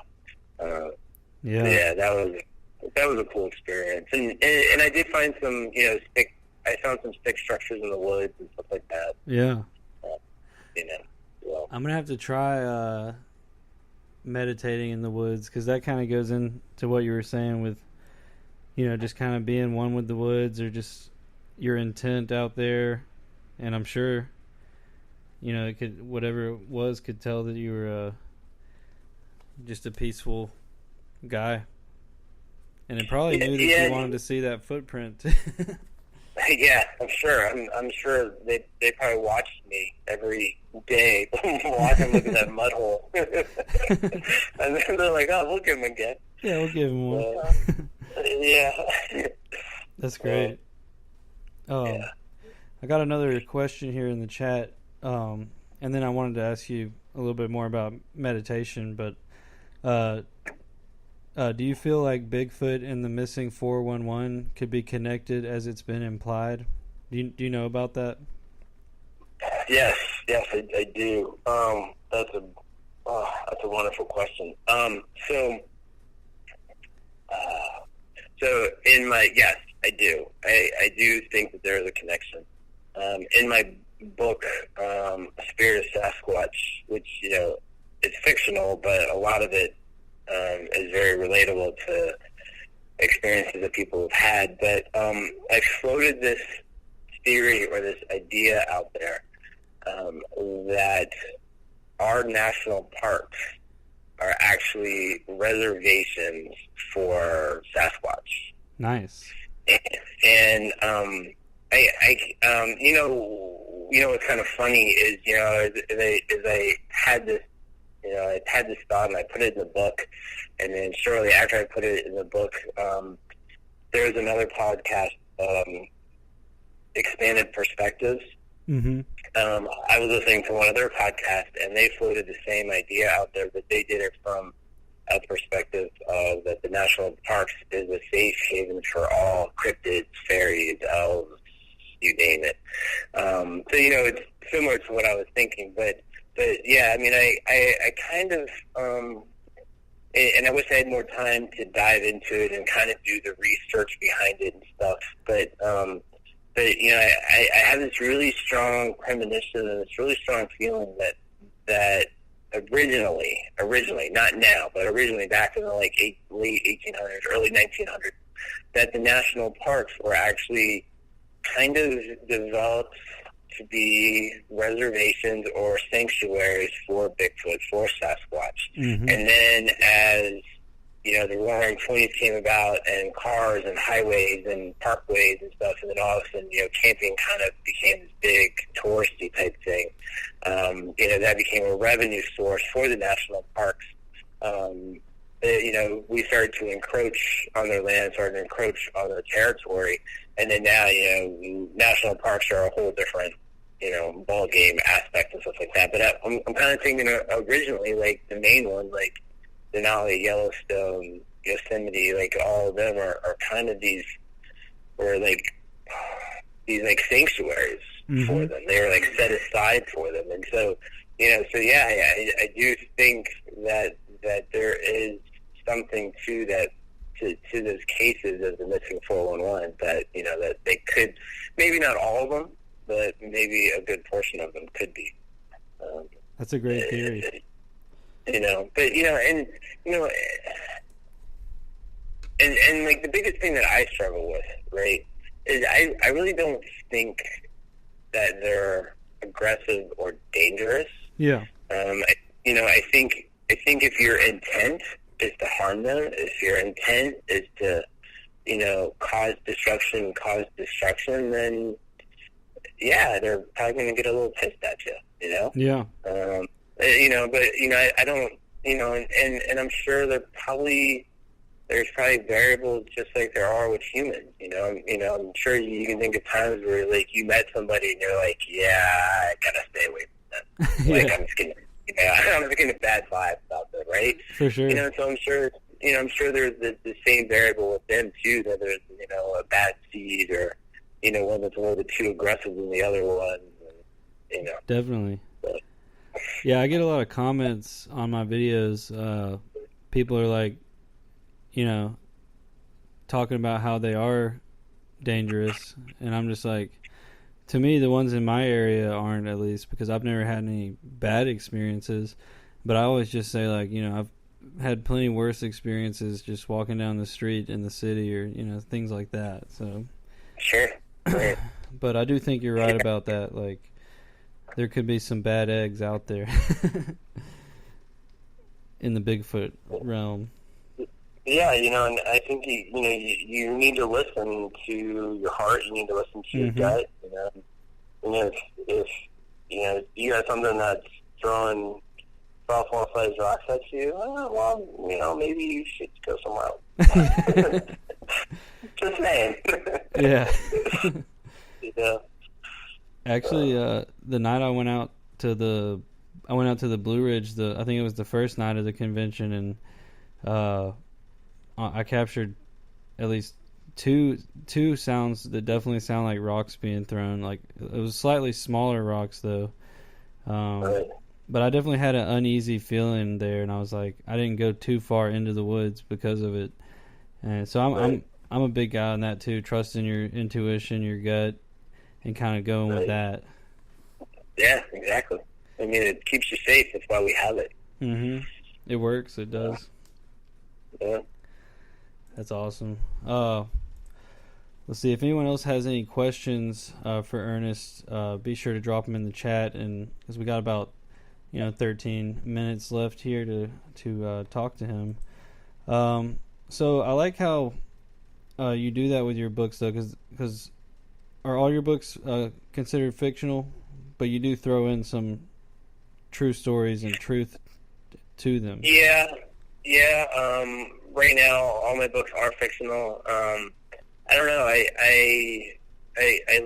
Yeah, that was a cool experience, and I did find some, I found some stick structures in the woods and stuff like that. Yeah. Well, I'm gonna have to try meditating in the woods, because that kind of goes into what you were saying with, just kind of being one with the woods, or just your intent out there. And I'm sure, it could, whatever it was, could tell that you were just a peaceful guy. And it probably knew that you wanted to see that footprint. Yeah, I'm sure. I'm sure they probably watched me every day, watching look at that mud hole, and then they're like, "Oh, we'll give him again." Yeah, we'll give him one. Yeah, that's great. Yeah. I got another question here in the chat, and then I wanted to ask you a little bit more about meditation. But do you feel like Bigfoot and the missing 411 could be connected, as it's been implied? Do you know about that? Yes, I do. That's a wonderful question. So yes, I do. I do think that there is a connection. In my book, Spirit of Sasquatch, which it's fictional, but a lot of it is very relatable to experiences that people have had. But I floated this theory or this idea out there that our national parks are actually reservations for Sasquatch. Nice. And what's kind of funny is I had this. I had this thought and I put it in the book, and then shortly after I put it in the book, there was another podcast, Expanded Perspectives. Mm-hmm. I was listening to one of their podcasts, and they floated the same idea out there, but they did it from a perspective of that the national parks is a safe haven for all cryptids, fairies, elves, you name it. So it's similar to what I was thinking, but yeah, I mean, I kind of, and I wish I had more time to dive into it and kind of do the research behind it and stuff. But I have this really strong premonition and this really strong feeling that originally, not now, but originally back in the late 1800s, early 1900s, that the national parks were actually kind of developed to be reservations or sanctuaries for Bigfoot, for Sasquatch. Mm-hmm. And then as, the roaring 20s came about and cars and highways and parkways and stuff, and then all of a sudden, camping kind of became this big touristy type thing. That became a revenue source for the national parks. We started to encroach on their land, started to encroach on their territory, and then now, national parks are a whole different, ball game aspect and stuff like that. But I'm kind of thinking originally, like the main ones, like Denali, Yellowstone, Yosemite, like all of them are kind of these sanctuaries mm-hmm. for them. They're like set aside for them, and so So yeah, I do think that there is something to that, to those cases of the missing 411, that that they could, maybe not all of them, but maybe a good portion of them could be. That's a great theory. But and like the biggest thing that I struggle with, right, is I really don't think that they're aggressive or dangerous. Yeah. I think if your intent is to harm them, if your intent is to, cause destruction, then yeah, they're probably going to get a little pissed at you, Yeah. I don't, and I'm sure there's probably variables just like there are with humans, I'm sure you can think of times where, like, you met somebody and you're like, yeah, I gotta stay away from them. Yeah. Like, I'm just getting a bad vibe about them, right? For sure. So I'm sure, there's the same variable with them too, that there's, a bad seed, or, one that's a little bit too aggressive than the other one, Definitely. But. Yeah, I get a lot of comments on my videos. People are like, talking about how they are dangerous, and I'm just like, to me, the ones in my area aren't, at least, because I've never had any bad experiences. But I always just say, like, I've had plenty worse experiences just walking down the street in the city, or things like that. So Sure. Right. But I do think you're right about that. Like, there could be some bad eggs out there in the Bigfoot realm. Yeah, and I think you need to listen to your heart. You need to listen to your gut. If you got something that's throwing softball-sized rocks at you, maybe you should go somewhere else. Just saying. Yeah. Actually, the night I went out to the Blue Ridge. I think it was the first night of the convention, and I captured at least two sounds that definitely sound like rocks being thrown. Like, it was slightly smaller rocks though, but I definitely had an uneasy feeling there, and I was like, I didn't go too far into the woods because of it. And so I'm a big guy on that too, trusting your intuition, your gut, and kind of going with that. Yeah, exactly. I mean, it keeps you safe. That's why we have it. Mm-hmm. It works. It does. Yeah. That's awesome. Let's see if anyone else has any questions for Ernest. Be sure to drop them in the chat, and because we got about 13 minutes left here to talk to him. So I like how you do that with your books, though, because are all your books considered fictional, but you do throw in some true stories and truth to them? Yeah. Right now, all my books are fictional. I don't know. I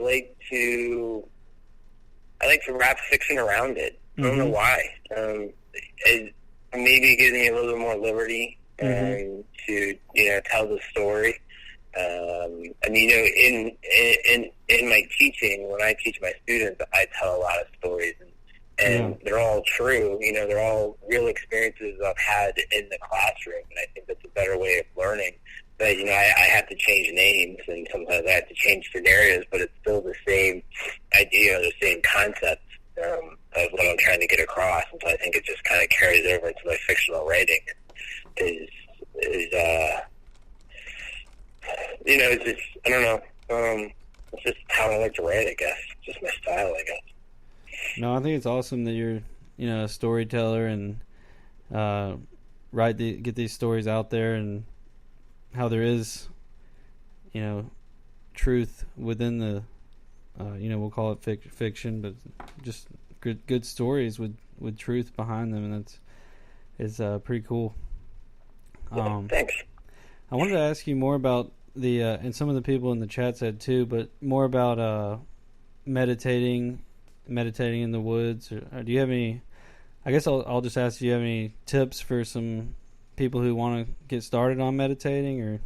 like to wrap fiction around it. I don't know why. It maybe gives me a little bit more liberty to tell the story. In my teaching, when I teach my students, I tell a lot of stories, and they're all true. They're all real experiences I've had in the classroom, and I think that's a better way of learning. But I have to change names, and sometimes I have to change scenarios, but it's still the same idea, the same concept of what I'm trying to get across. And so I think it just kind of carries over into my fictional writing. It's just, I don't know. It's just how I like to write, I guess. It's just my style, I guess. No, I think it's awesome that you're, a storyteller and get these stories out there, and how there is, truth within the, we'll call it fiction, but just good stories with truth behind them, and it's pretty cool. Thanks. I wanted to ask you more about the, and some of the people in the chat said too, but more about meditating in the woods. Or do you have any? I guess I'll just ask, do you have any tips for some people who want to get started on meditating or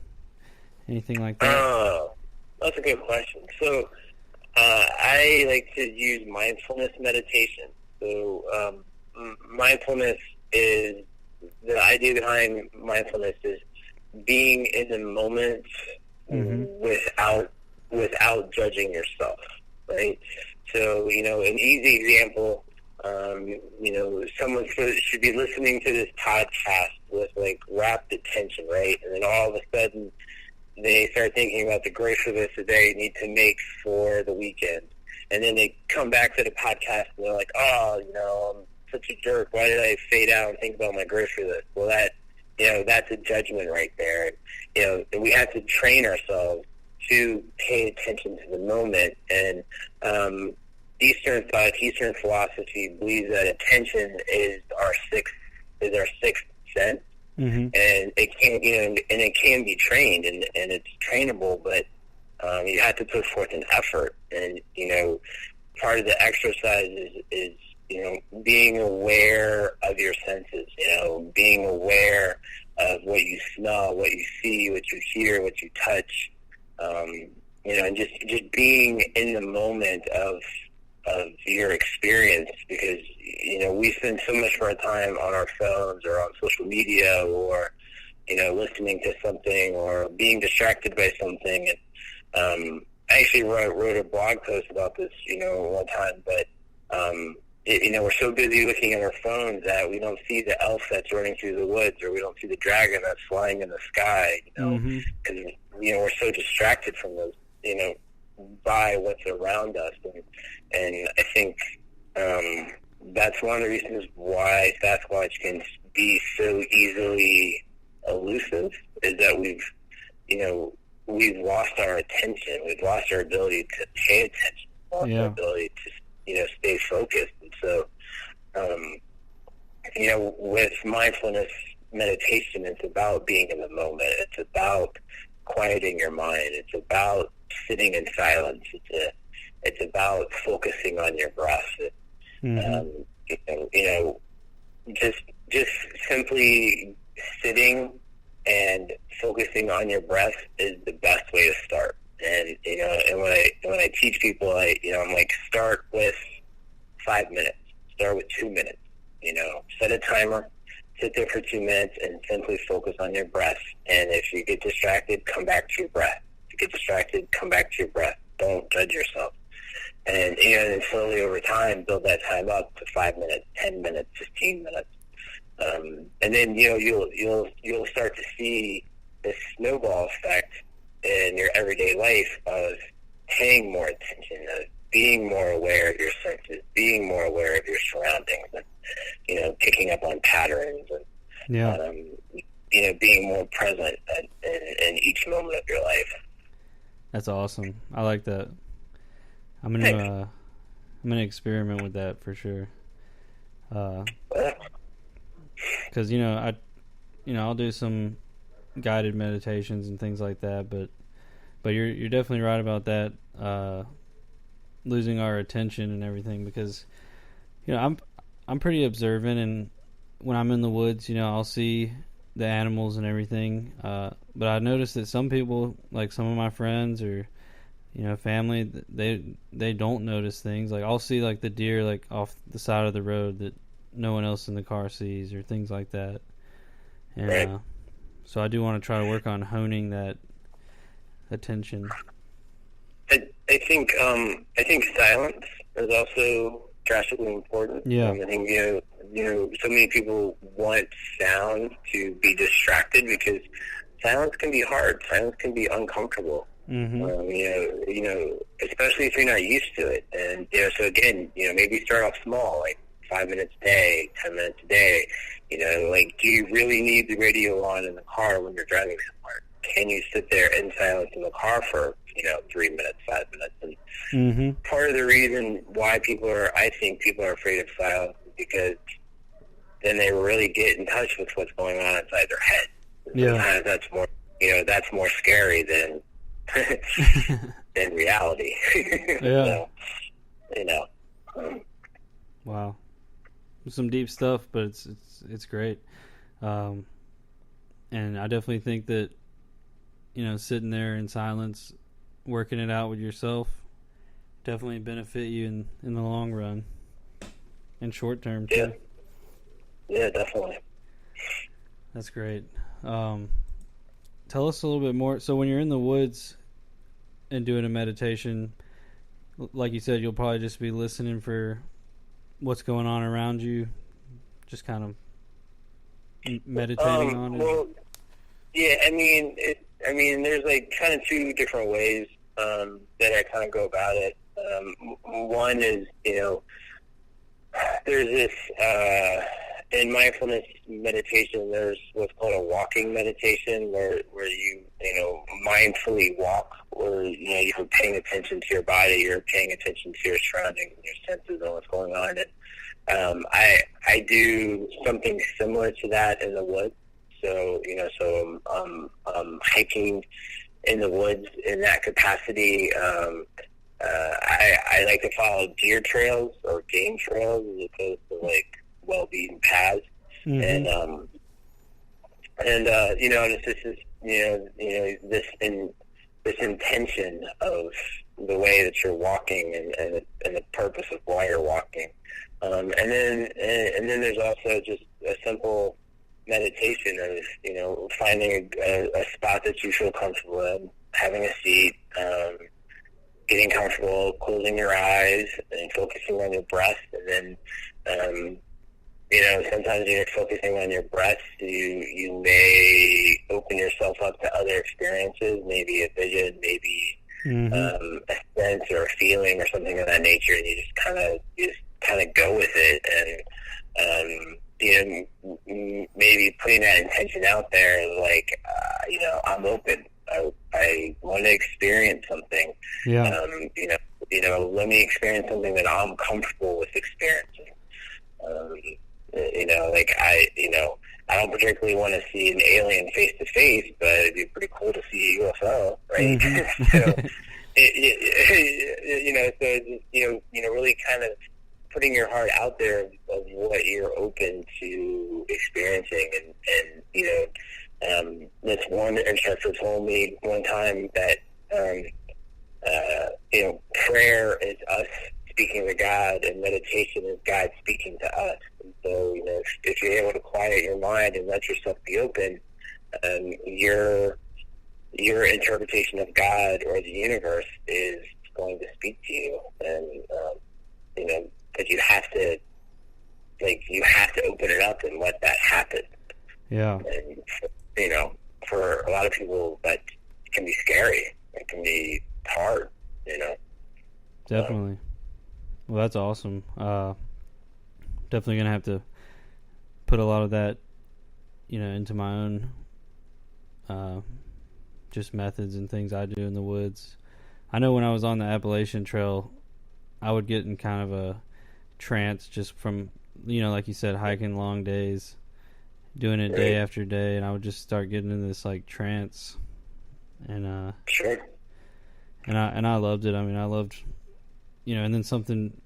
anything like that? That's a good question. So I like to use mindfulness meditation. So mindfulness is, the idea behind mindfulness is being in the moment without judging yourself, right? So, an easy example, someone should be listening to this podcast with, like, rapt attention, right? And then all of a sudden they start thinking about the grocery list that they need to make for the weekend. And then they come back to the podcast and they're like, I'm such a jerk. Why did I fade out and think about my grocery list? Well, that's a judgment right there. And we have to train ourselves to pay attention to the moment. And Eastern thought, Eastern philosophy believes that attention is our sixth sense. Mm-hmm. And it can be trained, and it's trainable, but you have to put forth an effort. And part of the exercise is being aware of your senses. Being aware of what you smell, what you see, what you hear, what you touch. And just being in the moment of your experience, because we spend so much of our time on our phones or on social media, or listening to something or being distracted by something. And I actually wrote a blog post about this one time, but we're so busy looking at our phones that we don't see the elf that's running through the woods, or we don't see the dragon that's flying in the sky, because we're so distracted from those, by what's around us. And I think that's one of the reasons why Sasquatch can be so easily elusive, is that we've lost our attention. We've lost our ability to pay attention, lost our ability to stay focused. And so with mindfulness meditation, it's about being in the moment. It's about quieting your mind. It's about sitting in silence. It's about focusing on your breath. Just simply sitting and focusing on your breath is the best way to start. And and when I teach people, I'm like, start with 5 minutes, start with 2 minutes. Set a timer, sit there for 2 minutes, and simply focus on your breath. And if you get distracted, come back to your breath. If you get distracted, come back to your breath. Don't judge yourself. And and slowly over time, build that time up to 5 minutes, 10 minutes, 15 minutes. And then you'll start to see this snowball effect in your everyday life of paying more attention, of being more aware of your senses, being more aware of your surroundings, and picking up on patterns, and being more present in each moment of your life. That's awesome. I like that. I'm gonna experiment with that for sure. Because I'll do some guided meditations and things like that, but you're definitely right about that, losing our attention and everything, because I'm pretty observant, and when I'm in the woods, I'll see the animals and everything, but I noticed that some people, like some of my friends or family, they don't notice things. Like I'll see like the deer like off the side of the road that no one else in the car sees, or things like that. And right. So I do want to try to work on honing that attention. I think silence is also drastically important. Yeah. I think so many people want sound to be distracted, because silence can be hard. Silence can be uncomfortable. Mm-hmm. Especially if you're not used to it. And so again, maybe start off small, like 5 minutes a day, 10 minutes a day. Do you really need the radio on in the car when you're driving somewhere? Can you sit there in silence in the car for 3 minutes, 5 minutes? And part of the reason why I think people are afraid of silence is because then they really get in touch with what's going on inside their head. Sometimes that's more scary than than reality. Yeah. So, wow. Some deep stuff, but it's great. And I definitely think that sitting there in silence, working it out with yourself, definitely benefit you in the long run, and short term too. Yeah, definitely. That's great. Tell us a little bit more. So when you're in the woods and doing a meditation, like you said, you'll probably just be listening for what's going on around you, just kind of meditating on it. Well, yeah, I mean, there's like kind of two different ways that I kind of go about it. One is, there's this in mindfulness meditation. There's what's called a walking meditation, where you mindfully walk, or you're paying attention to your body, you're paying attention to your surroundings, and your senses, and what's going on. And I do something similar to that in the woods. So I'm hiking in the woods in that capacity. I like to follow deer trails or game trails as opposed to like well-beaten paths. Mm-hmm. And this intention of the way that you're walking and the purpose of why you're walking. And then there's also just a simple meditation of finding a spot that you feel comfortable in, having a seat, getting comfortable, closing your eyes, and focusing on your breath. And then sometimes when you're focusing on your breath, you may open yourself up to other experiences, maybe a vision, maybe a sense or a feeling or something of that nature, and you just kind of go with it. And maybe putting that intention out there, like, I'm open. I want to experience something. Yeah. Let me experience something that I'm comfortable with experiencing. I don't particularly want to see an alien face to face, but it'd be pretty cool to see a UFO, right? Mm-hmm. Really kind of putting your heart out there of what you're open to experiencing, and this one instructor told me one time that prayer is us speaking to God, and meditation is God speaking to us. And so, if you're able to quiet your mind and let yourself be open, your interpretation of God or the universe is going to speak to you, and but you have to open it up and let that happen. Yeah. And for a lot of people, that can be scary. It can be hard. Definitely. Well, that's awesome. Definitely gonna have to put a lot of that, into my own just methods and things I do in the woods. I know when I was on the Appalachian Trail, I would get in kind of a trance just from, like you said, hiking long days, doing it day after day, and I would just start getting into this like trance, and sure. And I loved it. I mean, I loved, and then something,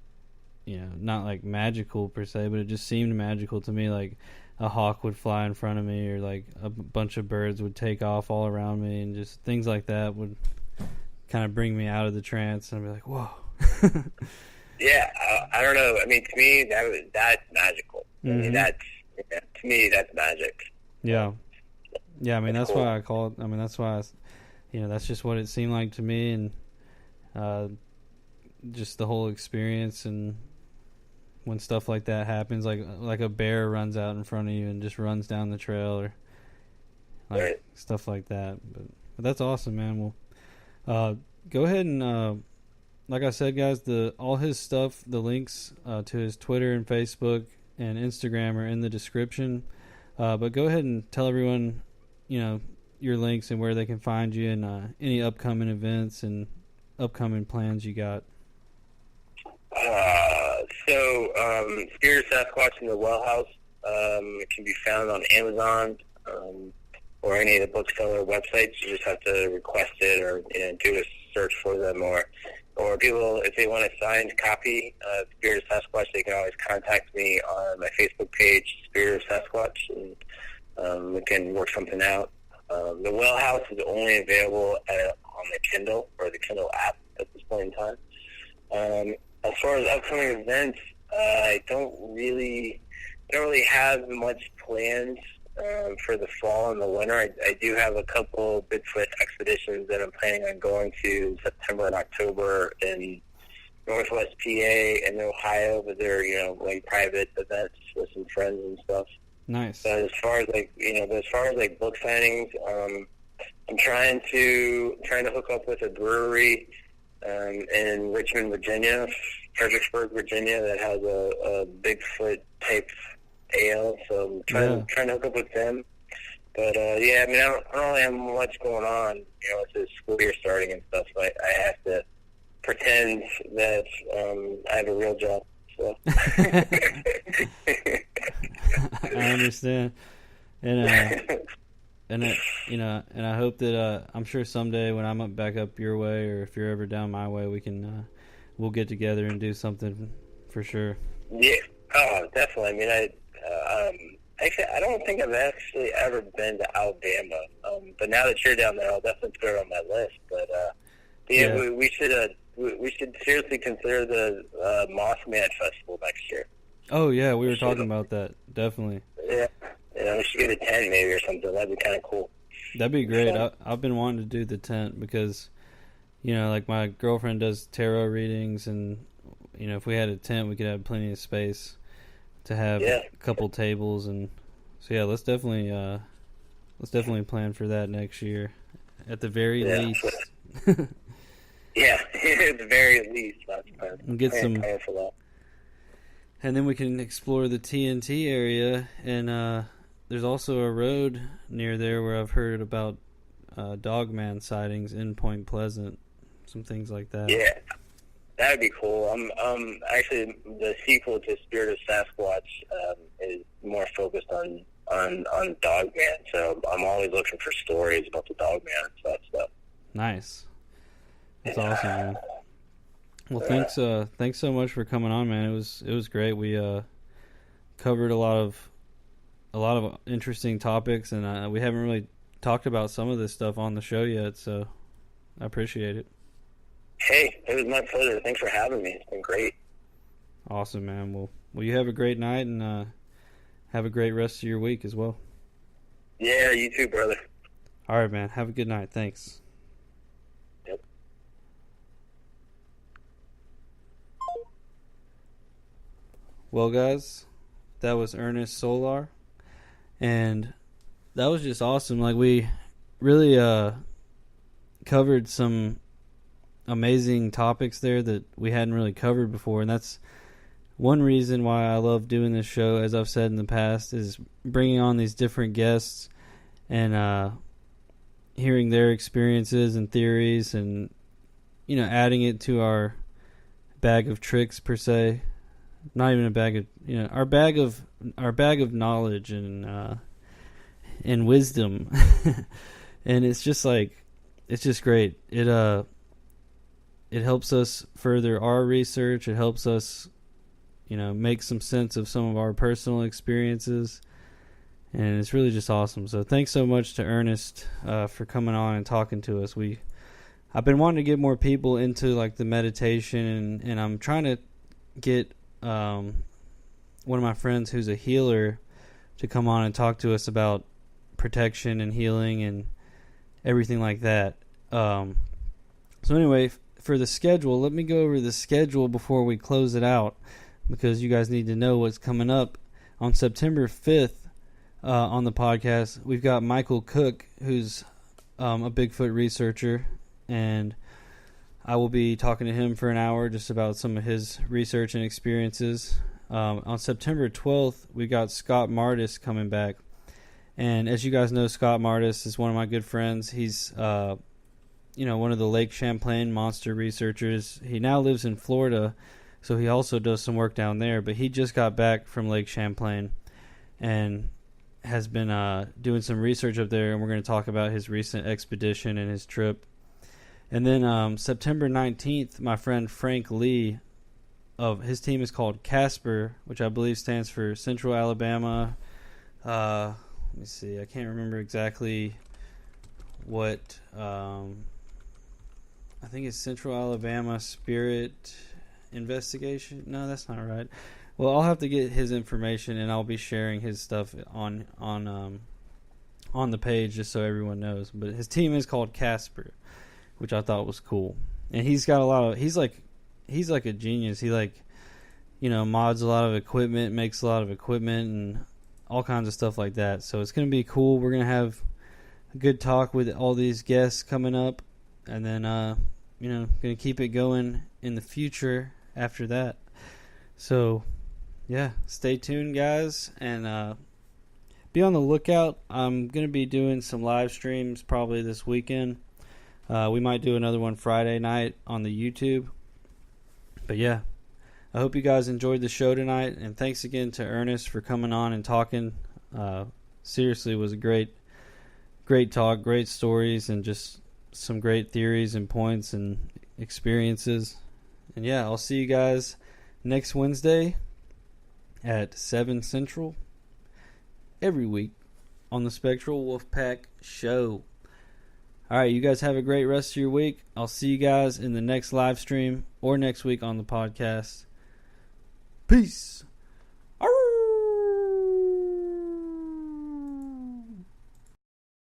not like magical per se, but it just seemed magical to me. Like a hawk would fly in front of me, or like a bunch of birds would take off all around me, and just things like that would kind of bring me out of the trance, and I'd be like, whoa. Yeah, I don't know. I mean, to me, that's magical. Mm-hmm. I mean, to me, that's magic. Yeah. Yeah, I mean, that's cool. Why I call it. I mean, that's why, that's just what it seemed like to me, and just the whole experience. And when stuff like that happens, like a bear runs out in front of you and just runs down the trail, or like stuff like that. But that's awesome, man. Well, go ahead and, like I said, guys, all his stuff, the links to his Twitter and Facebook and Instagram are in the description. But go ahead and tell everyone, your links and where they can find you, and any upcoming events and upcoming plans you got. Spirit of Sasquatch in the Well House. It can be found on Amazon or any of the bookseller websites. You just have to request it, or do a search for them, or people, if they want a signed copy of Spirit of Sasquatch, they can always contact me on my Facebook page, Spirit of Sasquatch, and we can work something out. The Well House is only available on the Kindle or the Kindle app at this point in time. As far as upcoming events, I don't really don't really have much plans for the fall and the winter. I do have a couple Bigfoot expeditions that I'm planning on going to in September and October in Northwest PA and Ohio, but they're, like private events with some friends and stuff. Nice. But as far as book signings, I'm trying to hook up with a brewery in Richmond, Virginia, Fredericksburg, Virginia, that has a Bigfoot type ale. So I'm trying to hook up with them. But I don't really have much going on. It's the school year starting and stuff. So I have to pretend that I have a real job. So. I understand, and I hope that I'm sure someday when I'm back up your way, or if you're ever down my way, we'll get together and do something for sure. Yeah, oh, definitely. Actually, I don't think I've actually ever been to Alabama, but now that you're down there, I'll definitely put it on my list. But we should seriously consider the Mothman Festival next year. Oh yeah, we were talking about that. Definitely. Yeah, we should get a tent maybe or something. That'd be kind of cool. That'd be great. I've been wanting to do the tent because, like my girlfriend does tarot readings, and if we had a tent, we could have plenty of space to have a couple tables, and so let's definitely plan for that next year, at the very least. Yeah, at the very least, that's plan. And get some. For that. And then we can explore the TNT area, and there's also a road near there where I've heard about Dogman sightings in Point Pleasant, some things like that. Yeah, that would be cool. Actually, the sequel to Spirit of Sasquatch is more focused on Dogman, so I'm always looking for stories about the Dogman and stuff. Nice. That's awesome, man. Well, thanks so much for coming on, man. It was great. We covered a lot of interesting topics, and we haven't really talked about some of this stuff on the show yet, so I appreciate it. Hey, it was my pleasure. Thanks for having me. It's been great. Awesome, man. Well, you have a great night, and have a great rest of your week as well. Yeah, you too, brother. All right, man. Have a good night. Thanks. Yep. Well, guys, that was Ernest Solar, and that was just awesome. Like, we really covered some amazing topics there that we hadn't really covered before, and that's one reason why I love doing this show, as I've said in the past, is bringing on these different guests and hearing their experiences and theories, and adding it to our bag of tricks, per se. Not even a bag of, our bag of knowledge and wisdom. And it's just great. It helps us further our research. It helps us, make some sense of some of our personal experiences, and it's really just awesome. So thanks so much to Ernest for coming on and talking to us. I've been wanting to get more people into like the meditation, and I'm trying to get one of my friends who's a healer to come on and talk to us about protection and healing and everything like that. So anyway, for the schedule, let me go over the schedule before we close it out, because you guys need to know what's coming up. On September 5th on the podcast, we've got Michael Cook, who's a Bigfoot researcher, and I will be talking to him for an hour just about some of his research and experiences. On September 12th, we got Scott Martis coming back. And as you guys know, Scott Martis is one of my good friends. He's, one of the Lake Champlain monster researchers. He now lives in Florida, so he also does some work down there. But he just got back from Lake Champlain and has been doing some research up there. And we're going to talk about his recent expedition and his trip. And then September 19th, my friend Frank Lee, of his team is called Casper, which I believe stands for Central Alabama. Let me see. I can't remember exactly what. I think it's Central Alabama Spirit Investigation. No, that's not right. Well, I'll have to get his information, and I'll be sharing his stuff on the page just so everyone knows. But his team is called Casper, which I thought was cool. And he's got a lot of he's like a genius. He mods a lot of equipment, makes a lot of equipment, and all kinds of stuff like that. So it's going to be cool. We're going to have a good talk with all these guests coming up, and then going to keep it going in the future after that. So yeah, stay tuned, guys, and be on the lookout. I'm going to be doing some live streams probably this weekend. We might do another one Friday night on the YouTube. But yeah, I hope you guys enjoyed the show tonight, and thanks again to Ernest for coming on and talking. Seriously, it was a great talk, great stories, and just some great theories and points and experiences. And yeah, I'll see you guys next Wednesday at 7 Central every week on the Spectral Wolfpack Show. All right, you guys have a great rest of your week. I'll see you guys in the next live stream or next week on the podcast. Peace.